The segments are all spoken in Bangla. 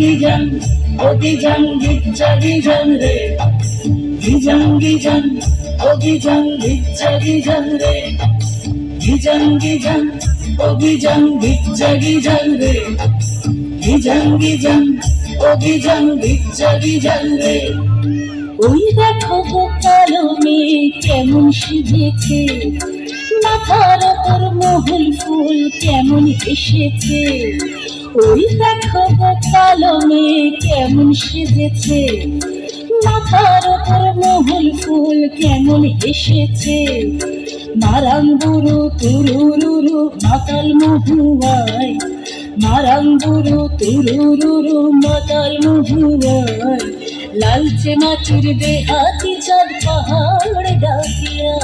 gizang o gizang gitcha gizang re gizang o gizang gitcha gizang re gizang o gizang gitcha gizang re gizang o gizang gitcha gizang re ওই দেখো গো কালো মেয়ে কেমন সেজেছে, মাথার ওপর মহুল ফুল কেমন এসেছে। ওই দেখো গো কালো মেয়ে কেমন সেজেছে, মাথার ওপর মহুল ফুল কেমন এসেছে। মারাং বুড়ো তুরুরুরু মাতাল মহুয়ায়, মারাং বুড়ো তুরুরুরু মাতাল মহুয়ায়। লালচে মাটির দেহাতি চাঁদ পাহাড় ডাকিয়া।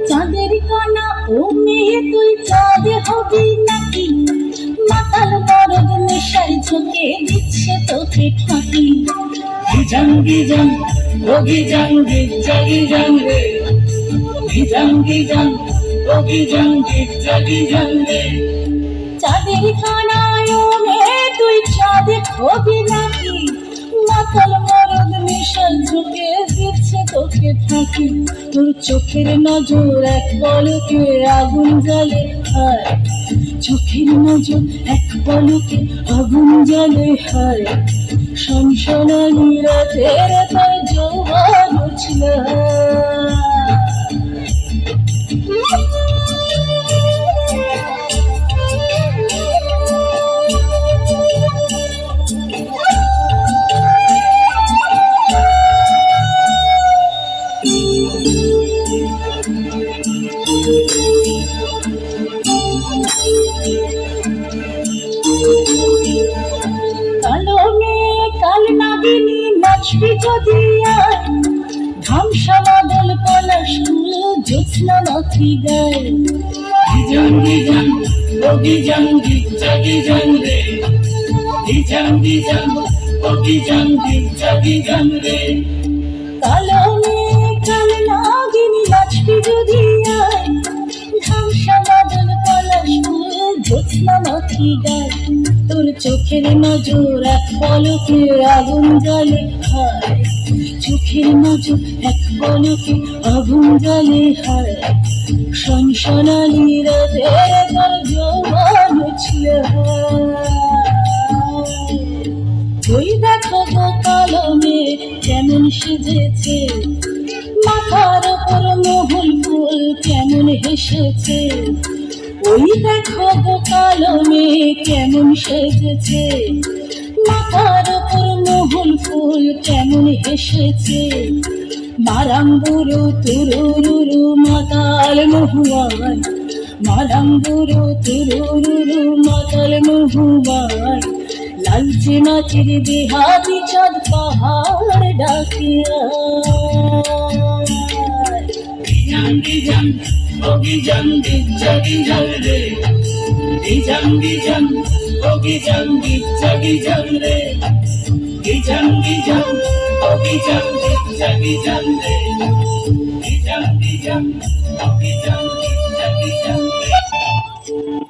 চাঁদের কণা ও মেয়ে তুই চাঁদে হবি নাকি, মাতাল মরদ নেশার ঝোঁকে দিচ্ছে তোকে ফাঁকি। gizang o gizang gitcha gizang re gizang o gizang gitcha gizang re চাঁদের কণায় ও মেয়ে তুই চাঁদে হবি নাকি, মাতাল মরদ নেশার ঝোঁকে দিচ্ছে তোকে ফাঁকি। তোর চোখের নজর এক পলকে আগুন জ্বালে হায়, চোখের নজর এক পলকে আগুন জ্বালে হায়। শনশনানি রাতের তোর যৌবন উছল। কালো মেয়ে কাল নাগিনী নাচবি যদি আয়, ধামসা বাদল পলাশ ফুল জ্যোৎস্না নাচি গায়। gizang o gizang gitcha gizang re gizang o gizang gitcha gizang re কালো মেয়ে কাল নাগিনী নাচবি যদি আয়, ধামসা বাদল পলাশ ফুল জ্যোৎস্না নাচি গায়। তোর চোখের নজর এক পলকে আগুন জ্বালে হায়, চোখের নজর এক পলকে আগুন জ্বালে হায়। শনশনানি রাতের তোর যৌবন উছল। ওই দেখো গো কালো মেয়ে কেমন সেজেছে, মাথার ওপর মহুল ফুল কেমন হেসেছে। ওই দেখো গো কালো মেয়ে কেমন সেজেছে, মাথার ওপর মহুল ফুল কেমন হেসেছে। মারাং বুড়ো তুরুরুরু মাতাল মহুয়ায়, মারাং বুড়ো তুরুরুরু মাতাল মহুয়ায়। লালচে মাটির দেহাতি চাঁদ পাহাড় ডাকিয়া। gizang o gizang gitcha gizang re gizang o gizang gitcha gizang re gizang o gizang gitcha gizang re gizang o gizang gitcha gizang re